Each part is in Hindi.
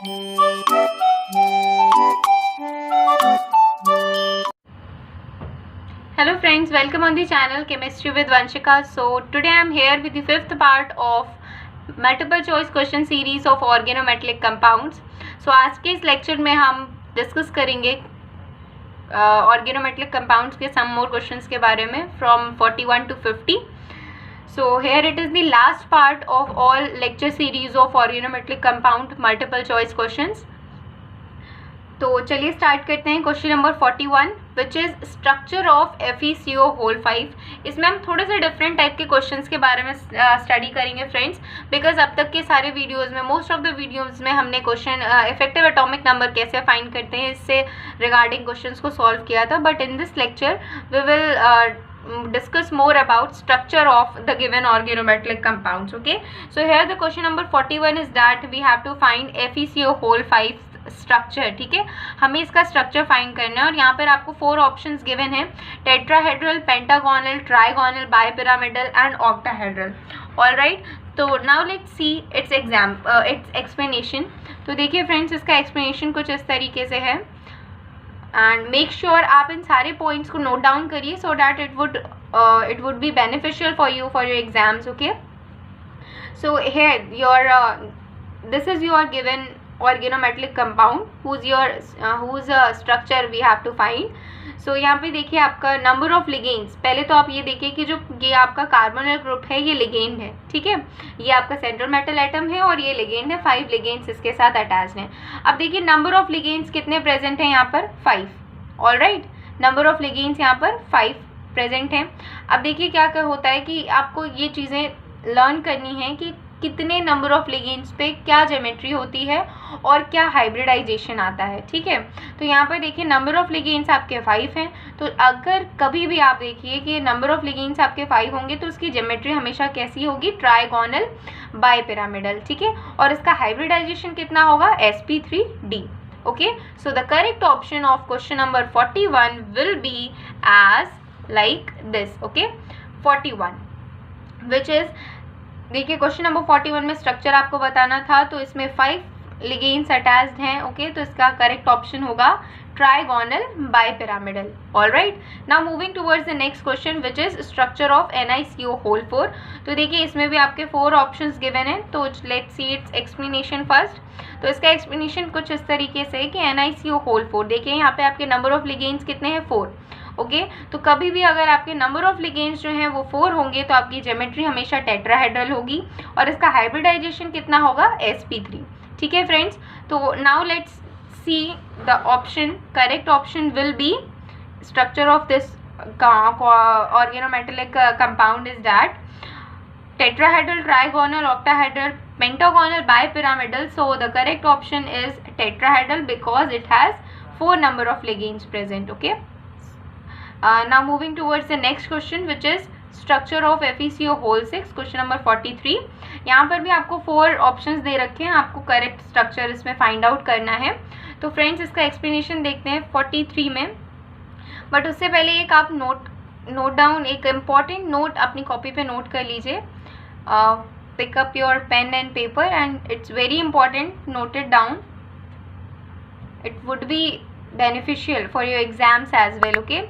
Hello friends, welcome on the channel Chemistry with Vanshika. So today I am here with the fifth part of multiple choice question series of organometallic compounds. So आज के इस लेक्चर में हम डिस्कस करेंगे organometallic compounds के some more questions के बारे में from 41 to 50. So here it is the last part of all lecture series of organometallic compound multiple choice questions. तो चलिए स्टार्ट करते हैं question number 41 which is structure of FeCO whole 5. इसमें हम थोड़े से डिफरेंट टाइप के क्वेश्चंस के बारे में स्टडी करेंगे फ्रेंड्स, बिकॉज अब तक के सारे वीडियोस में मोस्ट ऑफ द वीडियोस में हमने क्वेश्चन इफेक्टिव एटॉमिक नंबर कैसे फाइंड करते हैं इससे रिगार्डिंग क्वेश्चंस को सॉल्व किया था. But in this lecture we will discuss more about structure of the given organometallic compounds. Okay, so here the question number 41 is that we have to find FeCO whole 5 structure. ठीक है, हमें इसका स्ट्रक्चर फाइंड करना है और यहाँ पर आपको 4 ऑप्शंस गिवन है: tetrahedral, pentagonal, trigonal, bipyramidal and octahedral. Alright, तो now let's see its explanation. तो देखिए फ्रेंड्स, इसका एक्सप्लेनेशन कुछ इस तरीके से है एंड मेक श्योर आप इन सारे पॉइंट्स को नोट डाउन करिए so that it would be beneficial for your exams. Okay, so here your this is your given organometallic compound whose structure we have to find. So यहाँ पे देखिए आपका नंबर ऑफ लिगेंड्स. पहले तो आप ये देखिए कि जो ये आपका कार्बोनिल ग्रुप है ये लिगेंड है. ठीक है, ये आपका सेंट्रल मेटल एटम है और ये लिगेंड है. 5 लिगेंड्स इसके साथ अटैच्ड हैं. अब देखिए नंबर ऑफ लिगेंड्स कितने प्रेजेंट हैं यहाँ पर? 5. ऑलराइट, नंबर ऑफ लिगेंड्स यहाँ पर 5 प्रेजेंट हैं. अब देखिए क्या होता है कि आपको ये चीज़ें लर्न करनी है कि कितने नंबर ऑफ लिगेंड्स पे क्या ज्योमेट्री होती है और क्या हाइब्रिडाइजेशन आता है. ठीक है, तो यहाँ पर देखिए नंबर ऑफ लिगेंड्स आपके 5 हैं. तो अगर कभी भी आप देखिए कि नंबर ऑफ लिगेंड्स आपके 5 होंगे तो उसकी ज्योमेट्री हमेशा कैसी होगी? Trigonal bipyramidal. ठीक है, और इसका हाइब्रिडाइजेशन कितना होगा? sp3d. Okay, so the correct option of question number 41 will be as like this. Okay, 41 which is, देखिए क्वेश्चन नंबर 41 में स्ट्रक्चर आपको बताना था तो इसमें 5 लिगेंड्स अटैच्ड हैं. ओके, तो इसका करेक्ट ऑप्शन होगा trigonal bipyramidal. Alright, now moving towards the next question which is structure of NiCO whole 4. तो देखिए इसमें भी आपके 4 ऑप्शंस गिवन हैं. तो let's see its explanation first. तो इसका एक्सप्लेनेशन कुछ इस तरीके से है कि NiCO होल 4, देखिए यहाँ पे आपके नंबर ऑफ लिगेंड्स कितने हैं? 4. ओके, तो कभी भी अगर आपके नंबर ऑफ लिगेंड्स जो हैं वो 4 होंगे तो आपकी ज्योमेट्री हमेशा टेट्राहेड्रल होगी और इसका हाइब्रिडाइजेशन कितना होगा? sp3. ठीक है फ्रेंड्स, तो now let's see the option. Correct option will be structure of this organometallic compound is that tetrahedral, trigonal, octahedral, pentagonal, bipyramidal. So the correct option is tetrahedral because it has 4 number of ligands present. Okay, now moving towards the next question which is structure of FeCO whole 6. Question number 43. यहाँ पर भी आपको 4 ऑप्शंस दे रखे हैं, आपको करेक्ट स्ट्रक्चर इसमें फाइंड आउट करना है. तो फ्रेंड्स इसका एक्सप्लेनेशन देखते हैं 43 में. बट उससे पहले एक आप नोट डाउन, एक इम्पॉर्टेंट नोट अपनी कॉपी पे नोट कर लीजिए. Pick up your pen and paper and it's very important, note it down. It would be beneficial for your exams as well. Okay,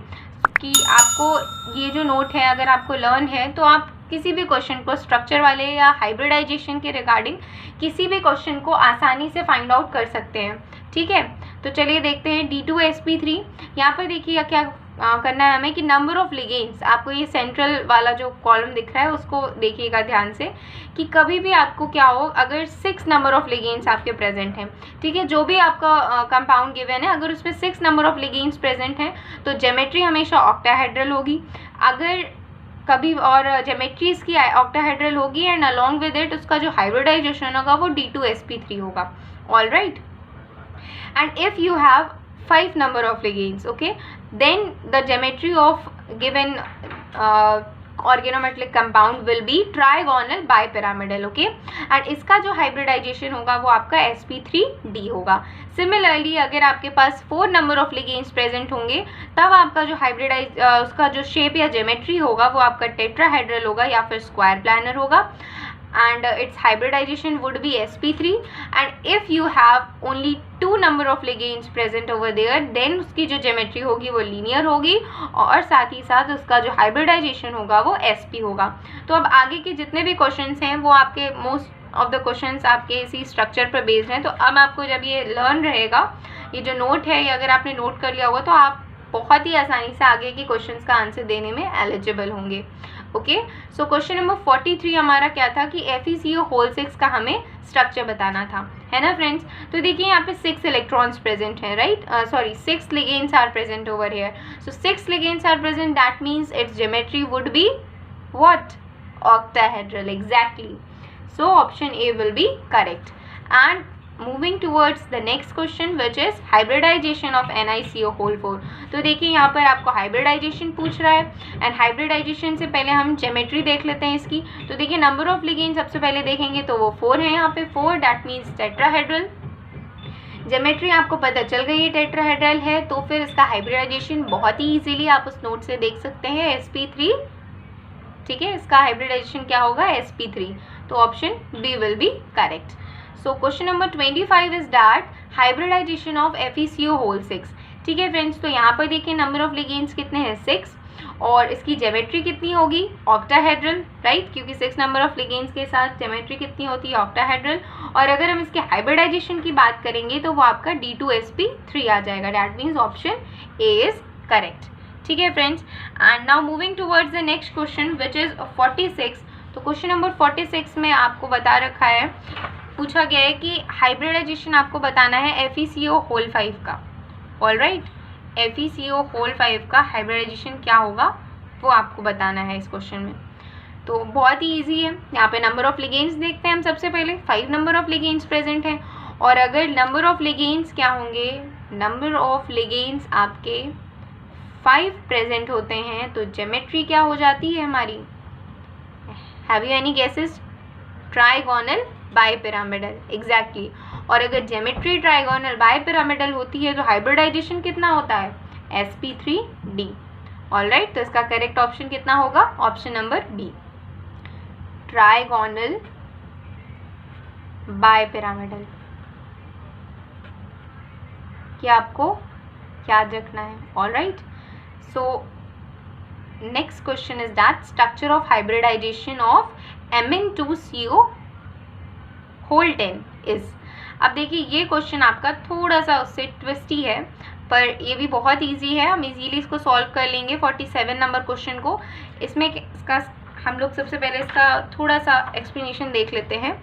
कि आपको ये जो नोट है अगर आपको लर्न है तो आप किसी भी क्वेश्चन को स्ट्रक्चर वाले या हाइब्रिडाइजेशन के रिगार्डिंग किसी भी क्वेश्चन को आसानी से फाइंड आउट कर सकते हैं. ठीक है, तो चलिए देखते हैं D2sp3. यहाँ पर देखिए क्या करना है हमें कि नंबर ऑफ लिगेंड्स, आपको ये सेंट्रल वाला जो कॉलम दिख रहा है उसको देखिएगा ध्यान से कि कभी भी आपको क्या हो, अगर 6 नंबर ऑफ लिगेंड्स आपके प्रेजेंट हैं. ठीक है, जो भी आपका कंपाउंड गिवन है अगर उसमें 6 नंबर ऑफ लिगेंड्स प्रेजेंट हैं तो ज्योमेट्री हमेशा ऑक्टाहेड्रल होगी. अगर कभी और ज्योमेट्री इसकी ऑक्टाहेड्रल होगी एंड अलॉन्ग विद इट उसका जो हाइब्रिडाइजेशन होगा वो D2sp3 होगा. Alright, and if you have 5 number of ligands, okay, then the geometry of given organometallic compound will be trigonal bipyramidal. Okay, and इसका जो हाइब्रिडाइजेशन होगा वो आपका sp3d होगा. सिमिलरली अगर आपके पास 4 नंबर ऑफ लिगेंड्स प्रेजेंट होंगे तब आपका जो उसका जो शेप या ज्योमेट्री होगा वो आपका टेट्राहेड्रल होगा या फिर स्क्वायर प्लानर होगा. and its hybridization would be sp3, and if you have only 2 number of ligands present over there, then उसकी जो ज्योमेट्री होगी वो लीनियर होगी और साथ ही साथ उसका जो हाइब्रिडाइजेशन होगा वो sp होगा। तो अब आगे के जितने भी क्वेश्चंस हैं वो आपके मोस्ट ऑफ द क्वेश्चंस आपके इसी स्ट्रक्चर पर बेस्ड हैं। तो अब आपको जब ये लर्न रहेगा, ये जो नोट है, ये अगर आपने नोट कर लिया होगा तो आप बहुत ही आसानी से आगे के क्वेश्चंस का आंसर देने में एलिजिबल होंगे। ओके, सो क्वेश्चन नंबर 43 हमारा क्या था कि FeCO होल 6 का हमें स्ट्रक्चर बताना था, है ना फ्रेंड्स। तो देखिए यहाँ पे 6 इलेक्ट्रॉन्स प्रेजेंट हैं, right, sorry 6 ligands are present over here. So 6 ligands are present, that means its geometry would be what, octahedral, exactly. So option A will be correct. And moving towards the next question, which is hybridization of NiCO whole 4. तो देखिए यहाँ पर आपको हाइब्रिडाइजेशन पूछ रहा है, एंड हाइब्रिडाइजेशन से पहले हम ज्योमेट्री देख लेते हैं इसकी। तो देखिए नंबर ऑफ लिगेंड सबसे पहले देखेंगे तो वो 4 है यहाँ पे, 4, दैट मीन्स टेट्राहेड्रल। ज्योमेट्री आपको पता चल गई है टेट्राहेड्रल है, तो फिर इसका हाइब्रिडाइजेशन बहुत ही इजीली आप उस नोट से देख सकते हैं, sp3, ठीक है। इसका हाइब्रिडाइजेशन क्या होगा, sp3। तो option B will be correct. So question number 25 is that hybridisation of FeCO whole 6, ठीक है फ्रेंड्स। तो यहाँ पर देखिए नंबर ऑफ लिगेंड्स कितने हैं, 6, और इसकी ज्योमेट्री कितनी होगी, ऑक्टाहेड्रल, राइट, क्योंकि 6 नंबर ऑफ लिगेंड्स के साथ ज्योमेट्री कितनी होती है, ऑक्टाहेड्रल। और अगर हम इसके हाइब्रिडाइजेशन की बात करेंगे तो वो आपका D2sp3 आ जाएगा, that means option A is correct, ठीक है friends. And now moving towards the next question which is 46। तो क्वेश्चन नंबर 46 में आपको बता रखा है, पूछा गया है कि हाइब्रिडाइजेशन आपको बताना है FeCO होल 5 का, ऑल राइट। FeCO होल 5 का हाइब्रिडाइजेशन क्या होगा वो आपको बताना है इस क्वेश्चन में। तो बहुत ही ईजी है, यहाँ पे नंबर ऑफ लिगेंड्स देखते हैं हम सबसे पहले, 5 नंबर ऑफ लिगेंड्स प्रेजेंट हैं, और अगर नंबर ऑफ लिगेंड्स क्या होंगे, नंबर ऑफ लिगेंड्स आपके 5 प्रेजेंट होते हैं तो ज्योमेट्री क्या हो जाती है हमारी, have you any guesses, trigonal bipyramidal, exactly. और अगर ज्योमेट्री ट्राइगोनल बाइपिरामिडल होती है तो हाइब्रिडाइजेशन कितना होता है, sp3d, ऑलराइट। तो इसका करेक्ट ऑप्शन कितना होगा, option number B, trigonal bipyramidal. क्या आपको याद रखना है, alright. So next question is that structure of hybridisation of Mn2CO whole 10 is. अब देखिए ये क्वेश्चन आपका थोड़ा सा उससे ट्विस्टी है, पर ये भी बहुत इजी है, हम इजीली इसको सॉल्व कर लेंगे 47 नंबर क्वेश्चन को। इसमें इसका हम लोग सबसे पहले इसका थोड़ा सा एक्सप्लेनेशन देख लेते हैं,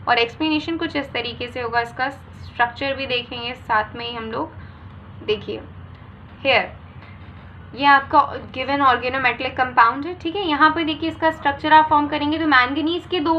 और एक्सप्लेनेशन कुछ इस तरीके से होगा, इसका स्ट्रक्चर भी देखेंगे साथ में ही हम लोग। देखिए हेयर ये आपका गिवन ऑर्गेनोमेटलिक कंपाउंड है, ठीक है। यहाँ पर देखिए इसका स्ट्रक्चर आप फॉर्म करेंगे तो मैंगनीज के 2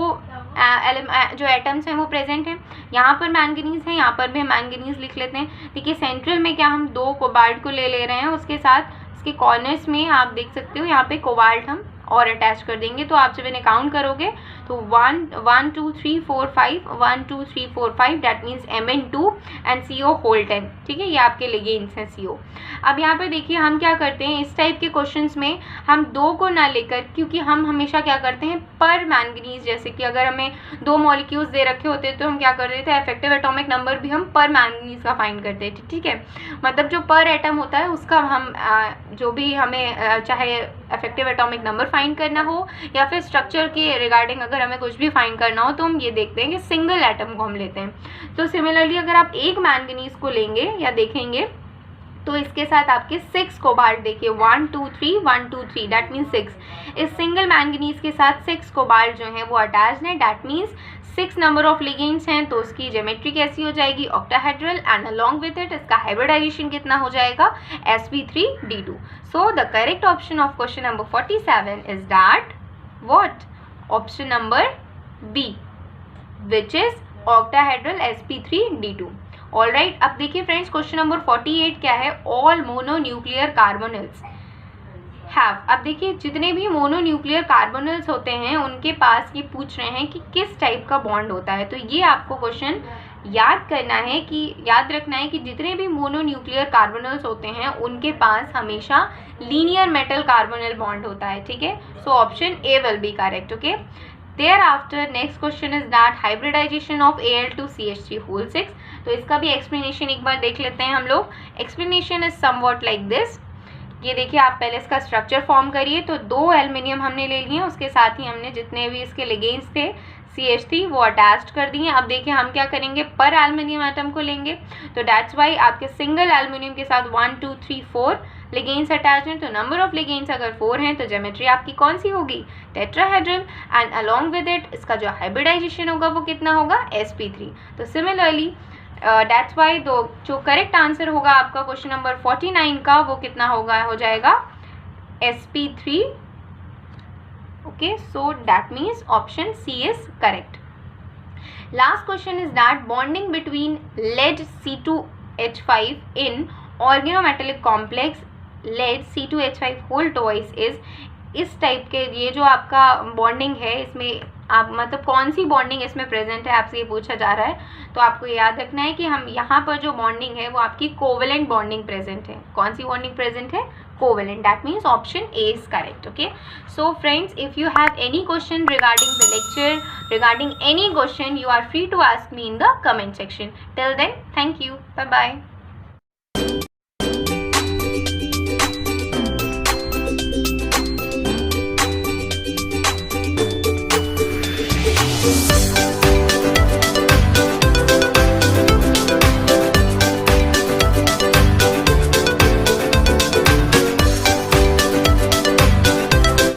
जो एटम्स हैं वो प्रेजेंट हैं, यहाँ पर मैंगनीज है, यहाँ पर भी मैंगनीज लिख लेते हैं। देखिए सेंट्रल में क्या हम 2 कोबाल्ट को ले रहे हैं, उसके साथ इसके कॉर्नर्स में आप देख सकते हो यहाँ पे कोबाल्ट हम और अटैच कर देंगे। तो आप जब इन्हें काउंट करोगे तो 1 2 3 4 5 1 2 3 4 5 that means Mn2 and CO whole 10, ठीक है। ये आपके लिगेंड्स हैं CO। अब यहाँ पे देखिए हम क्या करते हैं, इस टाइप के क्वेश्चंस में हम 2 को ना लेकर, क्योंकि हम हमेशा क्या करते हैं पर मैंगनीज, जैसे कि अगर हमें 2 मॉलिक्यूल्स दे रखे होते तो हम क्या कर देते हैं, इफेक्टिव एटॉमिक नंबर भी हम पर मैंगनीज का फाइंड करते थे, ठीक है। मतलब जो पर एटम होता है उसका हम जो भी हमें चाहे इफेक्टिव एटॉमिक नंबर फाइंड करना हो या फिर स्ट्रक्चर के रिगार्डिंग अगर हमें कुछ भी फाइंड करना हो तो हम ये देखते हैं कि सिंगल एटम को हम लेते हैं। तो सिमिलरली अगर आप एक मैंगनीज को लेंगे या देखेंगे तो इसके साथ आपके 6 कोबाल्ट देखिए 1 2 3 1 2 3 दैट मीन्स 6। इस सिंगल मैंगनीज के साथ 6 कोबाल्ट जो हैं वो अटैच्ड हैं, that means 6 number of ligands हैं। तो उसकी ज्योमेट्री कैसी हो जाएगी, octahedral, and along with it इसका हाइब्रिडाइजेशन कितना हो जाएगा, sp3d2। So the correct option of question number 47 is that what, option number B which is octahedral sp3d2, all right. अब देखिए फ्रेंड्स क्वेश्चन नंबर 48 क्या है, ऑल मोनोन्यूक्लियर कार्बोनिल्स हैव। अब देखिए जितने भी मोनोन्यूक्लियर कार्बोनिल्स होते हैं उनके पास ये पूछ रहे हैं कि किस टाइप का बॉन्ड होता है। तो ये आपको क्वेश्चन याद करना है कि याद रखना है कि जितने भी मोनोन्यूक्लियर कार्बोनिल्स होते हैं उनके पास हमेशा लीनियर मेटल कार्बोनिल बॉन्ड होता है, ठीक है। So option A will be correct, okay. Thereafter next question is that hybridization of Al to CH3 whole 6. तो इसका भी explanation एक बार देख लेते हैं हम लोग. Explanation is somewhat like this. ये देखिए, आप पहले इसका स्ट्रक्चर फॉर्म करिए. तो 2 एल्युमिनियम हमने ले लिए, उसके साथ ही हमने जितने भी इसके लिगेंड्स थे CH3 वो अटैच्ड कर दिए. अब देखिए हम क्या करेंगे, पर एल्युमिनियम एटम को लेंगे. तो दैट्स वाई आपके सिंगल एल्युमिनियम के साथ 1 2 3 4 लिगेंड्स अटैच हैं. तो नंबर ऑफ लिगेंड्स अगर 4 हैं तो ज्योमेट्री आपकी कौन सी होगी, tetrahedral. And along with it इसका जो हाइब्रिडाइजेशन होगा वो कितना होगा, sp3. तो सिमिलरली दैट्स वाई जो करेक्ट आंसर होगा आपका क्वेश्चन नंबर 49 का वो कितना होगा, हो जाएगा sp3. Okay, so that means option C is correct. Last question is that bonding between lead C2H5 in organometallic complex lead C2H5 whole twice is, इस टाइप के ये जो आपका बॉन्डिंग है इसमें आप मतलब कौन सी बॉन्डिंग इसमें प्रेजेंट है आपसे ये पूछा जा रहा है. तो आपको याद रखना है कि हम यहाँ पर जो बॉन्डिंग है वो आपकी कोवेलेंट बॉन्डिंग प्रेजेंट है. कौन सी बॉन्डिंग प्रेजेंट है, covalent. That means option A is correct. Okay, so friends, if you have any question regarding the lecture, regarding any question, you are free to ask me in the comment section. Till then, thank you, bye bye.